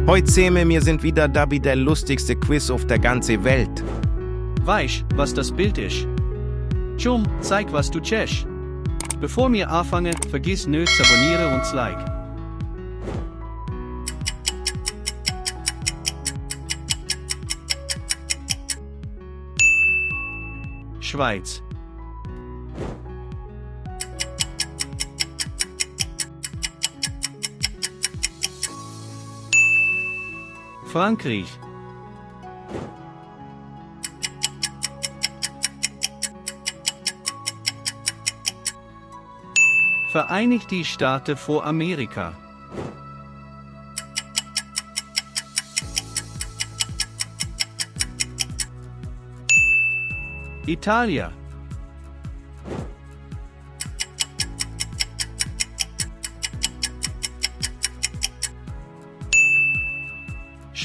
Heute sehen wir sind wieder da wie der lustigste Quiz auf der ganzen Welt. Weisst, was das Bild ist? Chum, zeig, was du tschech. Bevor wir anfangen, vergiss nicht zu abonnieren und das Like. Schweiz. Frankreich. Vereinigte Staaten von Amerika. Italia.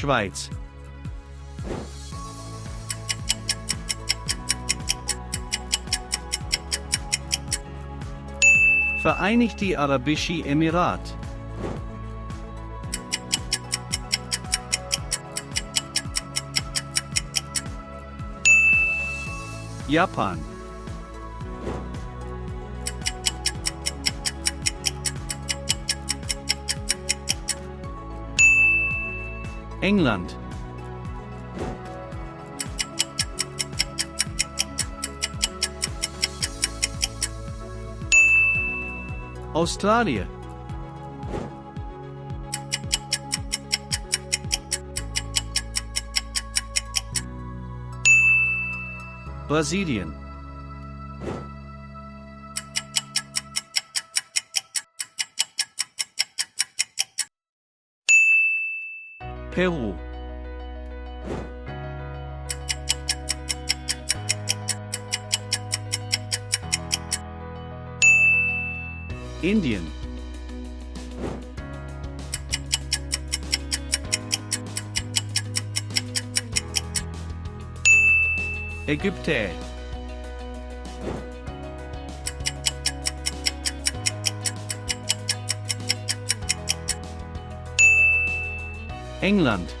Schweiz. Vereinigte Arabische Emirat. Japan. England. Australien. Brasilien. Peru. Indien. Ägypten. England.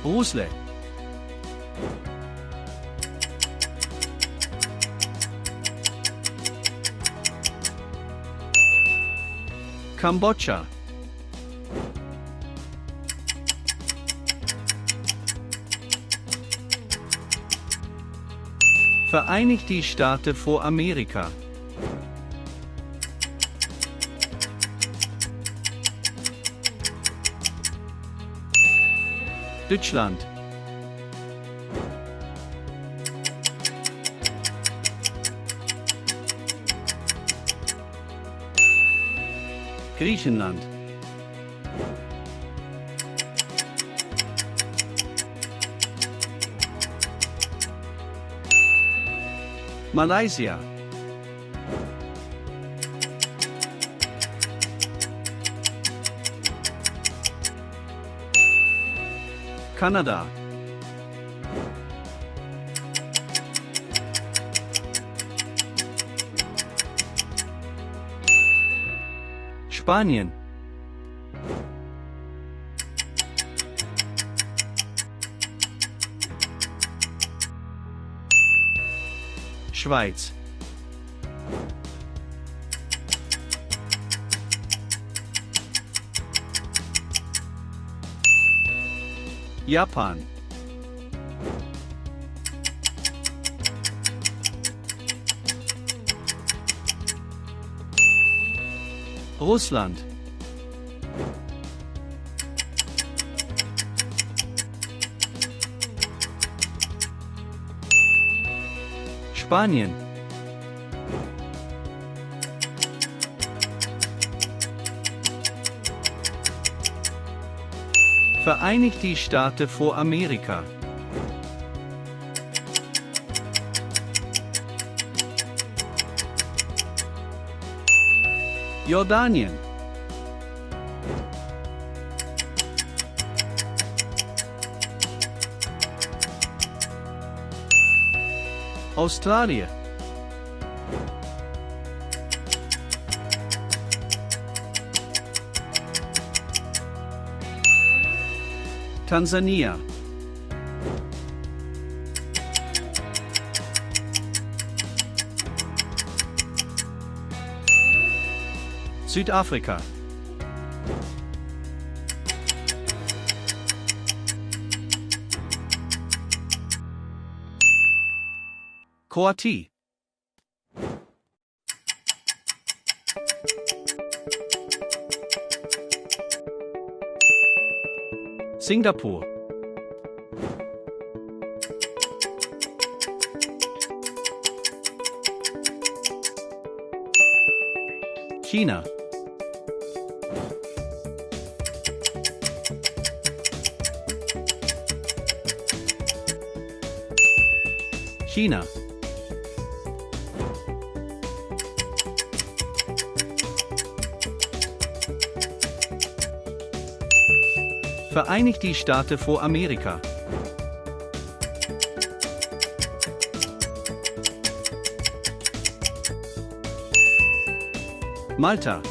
Russland. Kambodscha. Vereinigte Staaten von Amerika. Deutschland. Griechenland. Malaysia. Kanada. Spanien. Schweiz. Japan. Russland. Spanien. Vereinigte Staaten von Amerika. Jordanien. Australien. Tansania. Südafrika. Kroatie. Singapur. China. China. Vereinigte Staaten vor Amerika. Malta.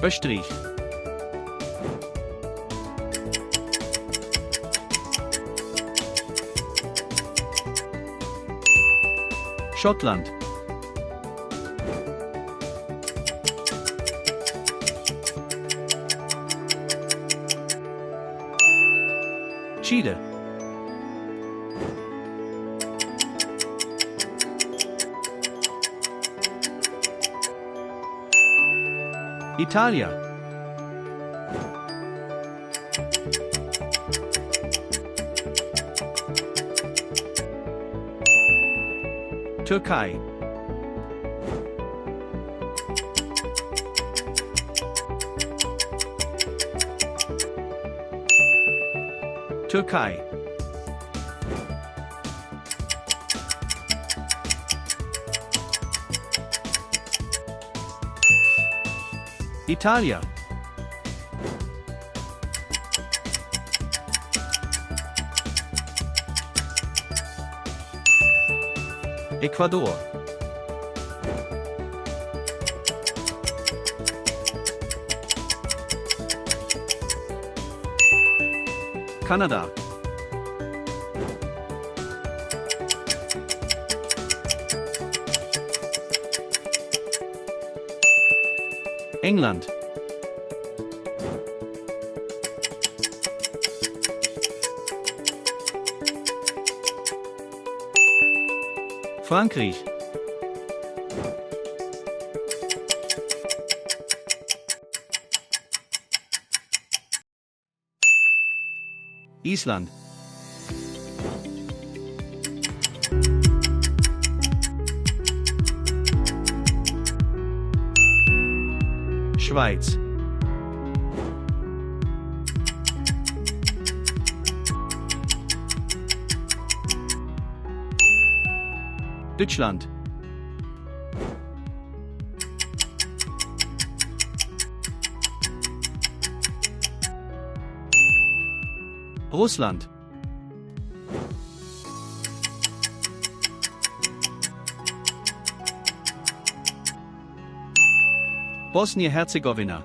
Österreich. Schottland. Chile. Italia. Türkei. Türkei. Italia. Ecuador. Kanada. England. Frankreich. Island. Schweiz. Deutschland. Russland. Bosnien-Herzegowina.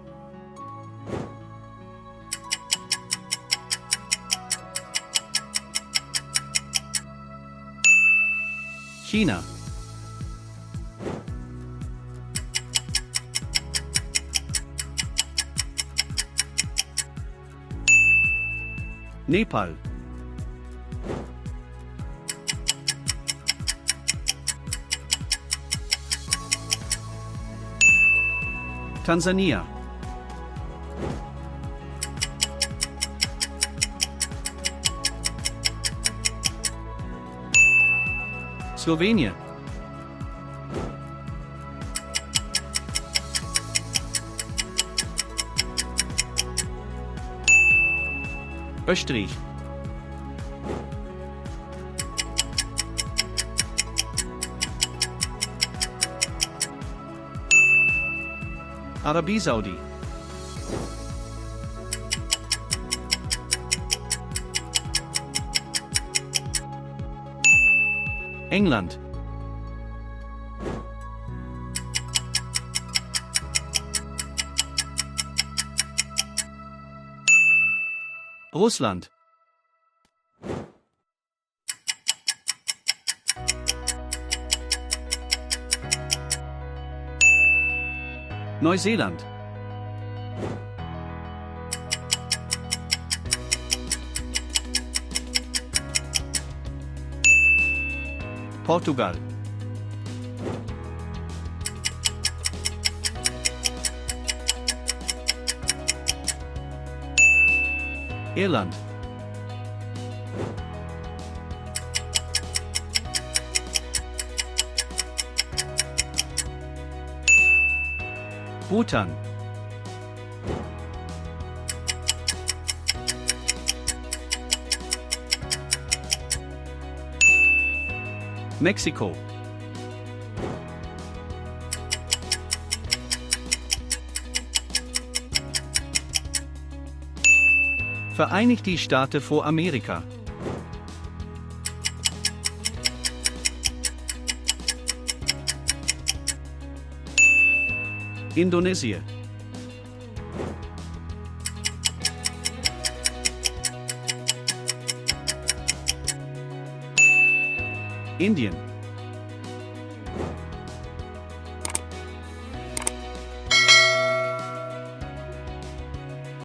China. Nepal. Tansania. Slowenien. Österreich. Arabie Saudi. England. Russland. Neuseeland. Portugal. Irland. Bhutan. Mexiko. Vereinigte Staaten vor Amerika. Indonesien. Indien.